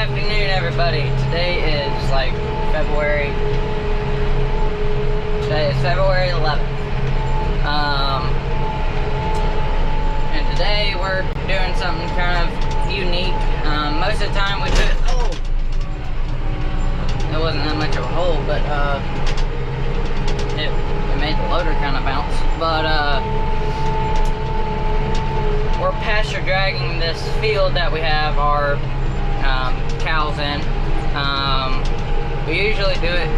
afternoon, everybody. Today is like February 11th. And today we're doing something kind of unique. Most of the time we do it. Oh, it wasn't that much of a hole, but it made the loader kind of bounce. But we're pasture dragging this field that we have our cows in. We usually do it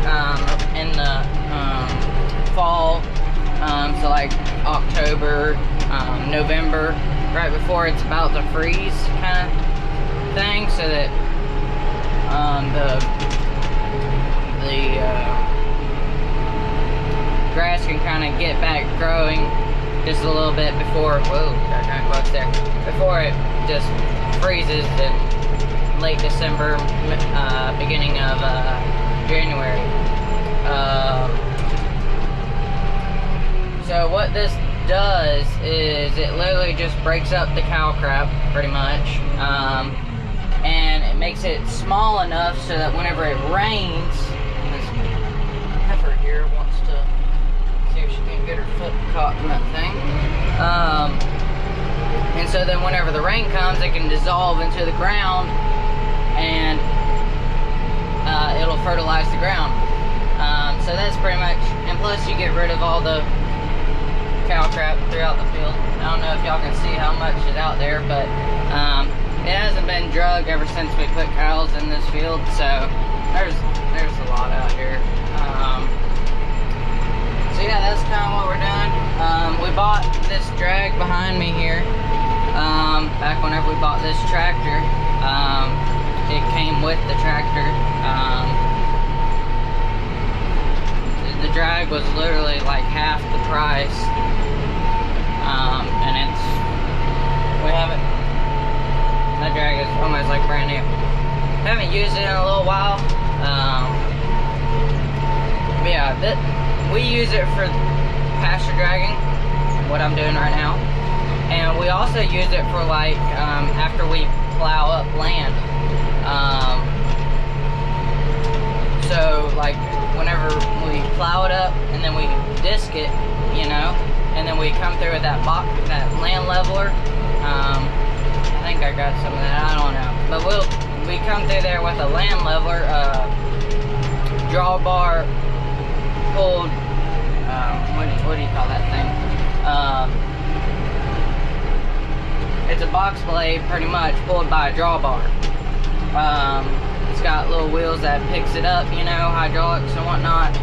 in the fall, so like October, November, right before it's about to freeze kind of thing, so that the grass can kind of get back growing just a little bit before, whoa, got kind of close there, before it just freezes in late December, beginning of January. So what this does is it literally just breaks up the cow crap, pretty much, and it makes it small enough so that whenever it rains, and this heifer here wants to see if she can get her foot caught in that thing, and so then whenever the rain comes, it can dissolve into the ground, and it'll fertilize the ground. So that's pretty much, and plus you get rid of all the cow crap throughout the field. I don't know if y'all can see how much is out there, but it hasn't been drugged ever since we put cows in this field, so there's a lot out here. So yeah, that's kind of what we're doing. We bought this drag behind me here back whenever we bought this tractor. It came with the tractor. The drag was literally like half the price, and we haven't, that drag is almost like brand new. Haven't used it in a little while, but yeah, we use it for pasture dragging, what I'm doing right now, and we also use it for like after we plow up land. So like whenever we plow it up and then we disc it, you know, and then we come through with that land leveler. I think I got some of that, I don't know, but we come through there with a land leveler, drawbar pulled, what do you call that thing? It's a box blade, pretty much, pulled by a drawbar. It's got little wheels that picks it up, you know, hydraulics and whatnot.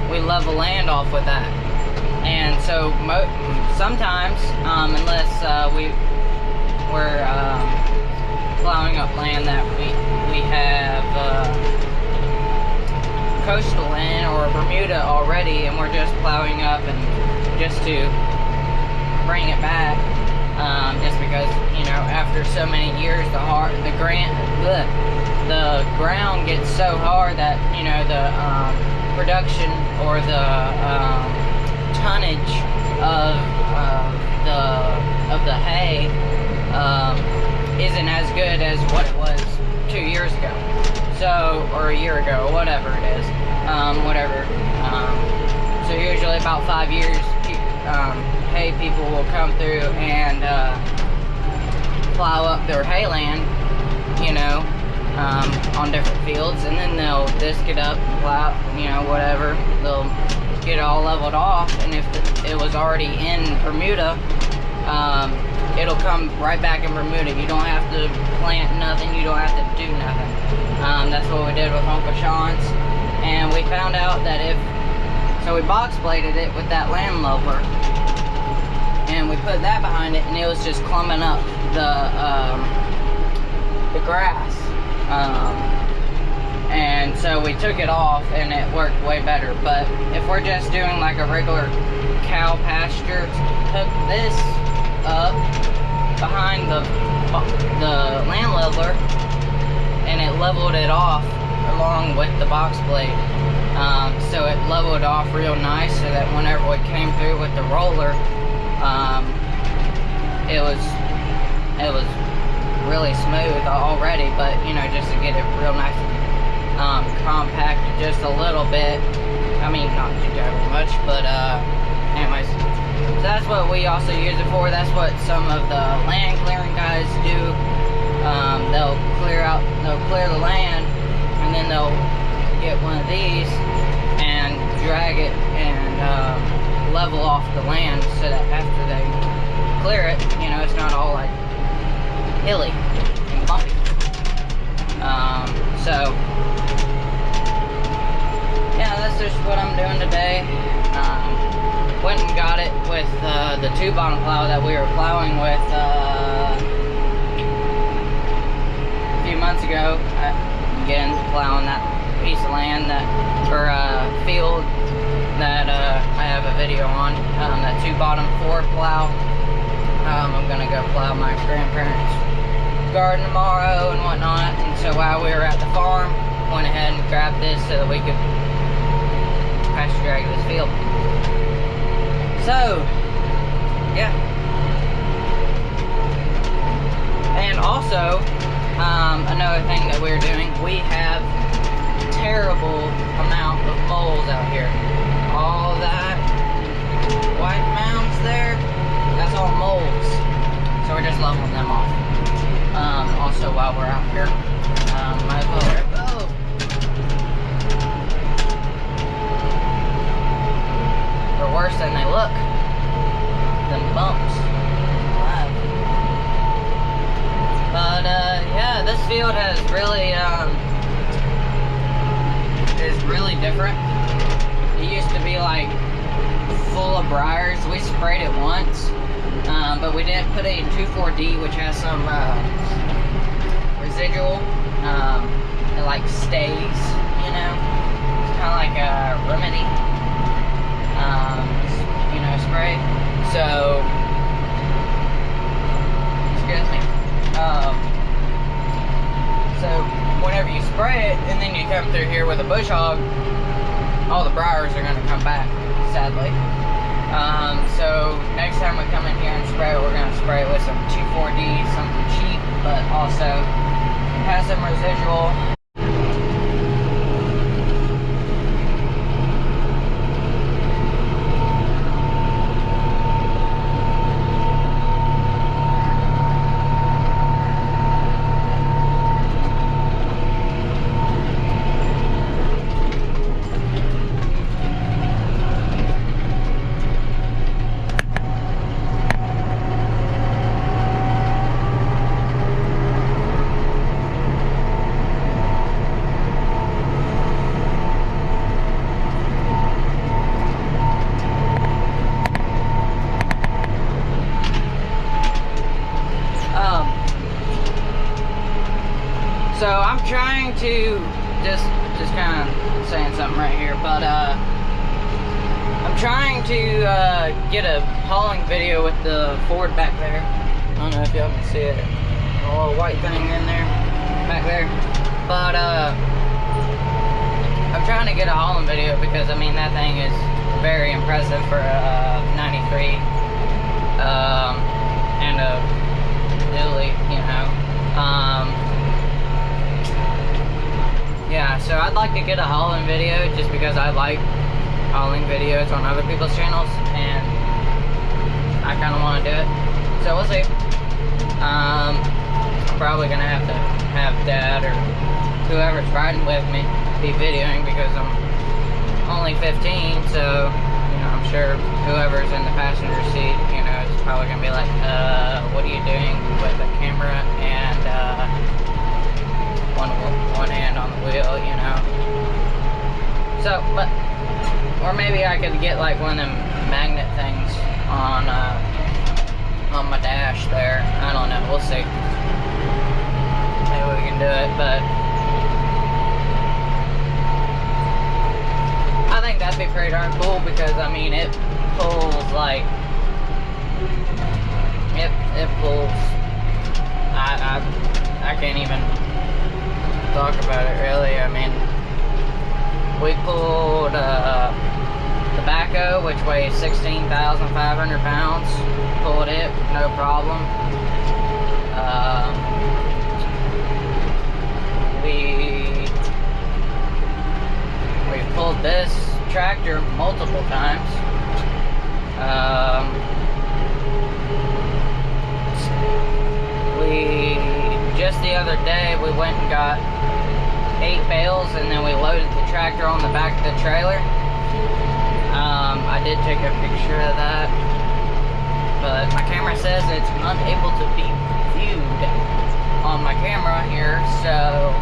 We level land off with that. And so sometimes, unless we're plowing up land that we have coastal in or Bermuda already, and we're just plowing up and just to bring it back, just because, you know, after so many years the ground gets so hard that, you know, the production or the tonnage of the hay isn't as good as what it was 2 years ago, so, or a year ago, or whatever it is, so usually about 5 years hay people will come through and plow up their hay land, you know, on different fields, and then they'll disc it up, plow, you know, whatever, they'll get it all leveled off, and if it was already in Bermuda, it'll come right back in Bermuda. You don't have to plant nothing, you don't have to do nothing. That's what we did with Uncle Sean's, and we found out that so we box bladed it with that land leveler, and we put that behind it, and it was just clumping up the grass, and so we took it off and it worked way better. But if we're just doing like a regular cow pasture, hook this up behind the land leveler, and it leveled it off along with the box blade, so it leveled off real nice, so that whenever we came through with the roller, it was really smooth already, but you know, just to get it real nice, compacted just a little bit. I mean, not too terribly much, but anyways, so that's what we also use it for. That's what some of the land clearing guys do. They'll clear the land, and then they'll get one of these and drag it and level off the land, so that after they clear it, you know, it's not all like hilly and bumpy. So yeah, that's just what I'm doing today. Went and got it with the 2-bottom plow that we were plowing with a few months ago. Again, plowing that piece of land or field that I have a video on. That 2-bottom 4 plow. I'm gonna go plow my grandparents' garden tomorrow and whatnot. And so while we were at the farm, went ahead and grabbed this so that we could pasture drag this field. So, yeah. And also, another thing that we're doing, we have a terrible amount of moles out here. All that white mounds there, that's all moles. So we're just leveling them off. Also, while we're out here, might as well rip both. They're worse than they look. Them bumps. But yeah, this field has really is really different. It used to be like full of briars. We sprayed it once, but we didn't put a 2,4-D, which has some residual. It like stays, you know. It's kind of like a remedy, you know, spray. So, excuse me. So whenever you spray it, and then you come through here with a bush hog, all the briars are going to come back, sadly. So next time we come in here and spray it, we're going to spray it with some 2,4-D, something cheap, but also has some residual. So I'm trying to just kind of saying something right here, but I'm trying to get a hauling video with the Ford back there. I don't know if y'all can see it, a little white thing in there, back there. But I'm trying to get a hauling video because I mean that thing is very impressive for a 93 and a newly, you know. Yeah, so I'd like to get a hauling video just because I like hauling videos on other people's channels, and I kind of want to do it. So we'll see. I'm probably going to have Dad or whoever's riding with me be videoing because I'm only 15, so, you know, I'm sure whoever's in the passenger seat, you know, is probably going to be like, what are you doing with the camera and, one hand on the wheel, you know. So, but, or maybe I could get like one of them magnet things on my dash there. I don't know, we'll see. Maybe we can do it, but I think that'd be pretty darn cool because I mean it pulls like it pulls. I can't even talk about it really. I mean, we pulled tobacco, which weighs 16,500 pounds. Pulled it no problem. We pulled this tractor multiple times. We just the other day we went and got 8 bales, and then we loaded the tractor on the back of the trailer. I did take a picture of that, but my camera says it's unable to be viewed on my camera here, so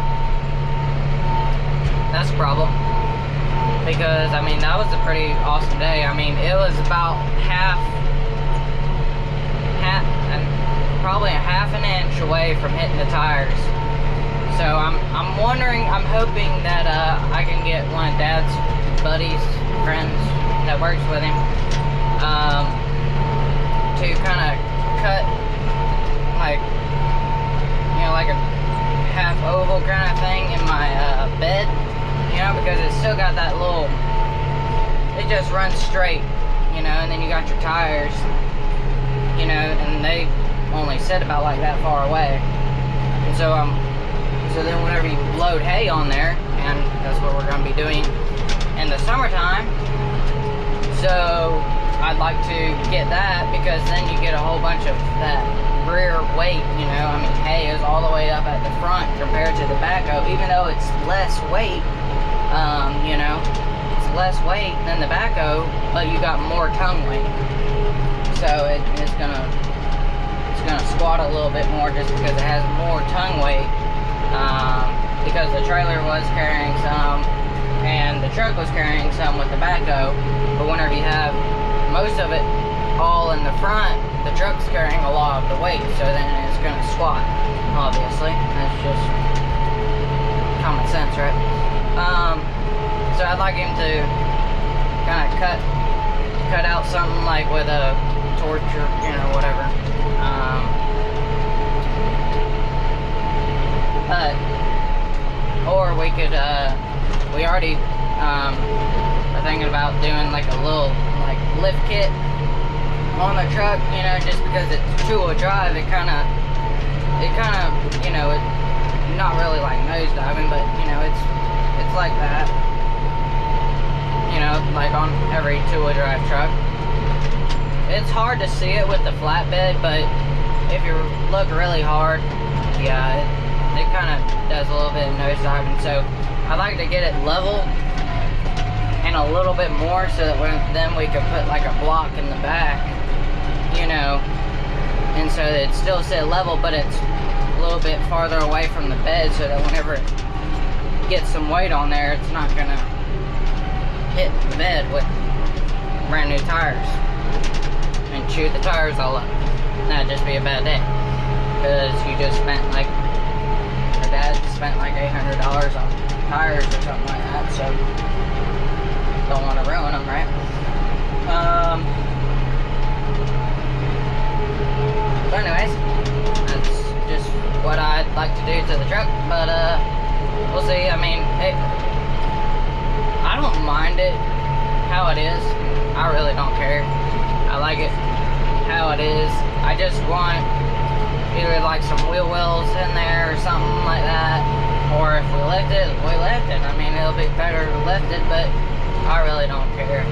that's a problem. Because, I mean, that was a pretty awesome day. I mean, it was about probably a half an inch away from hitting the tires. So I'm wondering, I'm hoping that I can get one of Dad's buddies, friends that works with him, to kind of cut, like, you know, like a half oval kind of thing in my bed, you know, because it's still got that little, it just runs straight, you know, and then you got your tires, you know, and they only sit about like that far away. And so so then whenever you load hay on there, and that's what we're going to be doing in the summertime, so I'd like to get that, because then you get a whole bunch of that rear weight, you know. I mean, hay is all the way up at the front compared to the backhoe, even though it's less weight, you know, it's less weight than the backhoe, but you got more tongue weight. So it's gonna squat a little bit more just because it has more tongue weight, because the trailer was carrying some and the truck was carrying some with the backhoe. But whenever you have most of it all in the front, the truck's carrying a lot of the weight, so then it's going to squat, obviously. That's just common sense, right? So I'd like him to kind of cut out something like with a torch or, you know, whatever. Or we could, we already are thinking about doing like a little like lift kit on the truck, you know, just because it's two-wheel drive. It kind of, you know, it not really like nose diving, but you know, it's like that, you know, like on every two-wheel drive truck. It's hard to see it with the flatbed, but if you look really hard, yeah, it kind of does a little bit of nose diving. So I'd like to get it level and a little bit more, so that then we could put like a block in the back, you know, and so that it still sit level, but it's a little bit farther away from the bed, so that whenever it gets some weight on there, it's not gonna hit the bed with brand new tires and chew the tires all up. That'd just be a bad day, because you just spent like, your dad spent like $800 on tires or something like that, so don't want to ruin them, right? So anyways, that's just what I'd like to do to the truck, but we'll see. I mean, I don't mind it how it is. I really don't care. I like it how it is. I just want either like some wheel wells in there or something like that, or if we lift it, we lift it. I mean, it'll be better to lift it, but I really don't care.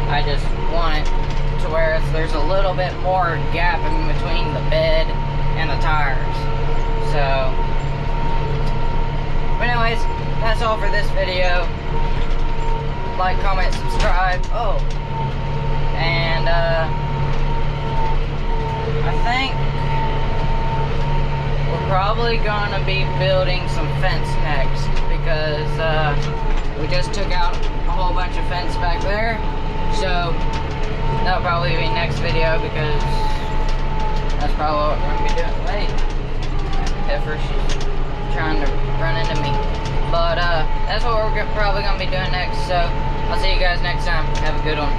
I just want it to where there's a little bit more gap in between the bed and the tires. So, but anyways, that's all for this video. Like, comment, subscribe. Oh, and I think we're probably gonna be building some fence next, because we just took out a whole bunch of fence back there. So that'll probably be next video, because that's probably what we're gonna be doing. Wait, heifer, she's trying to run into me. But that's what we're probably gonna be doing next. So I'll see you guys next time. Have a good one.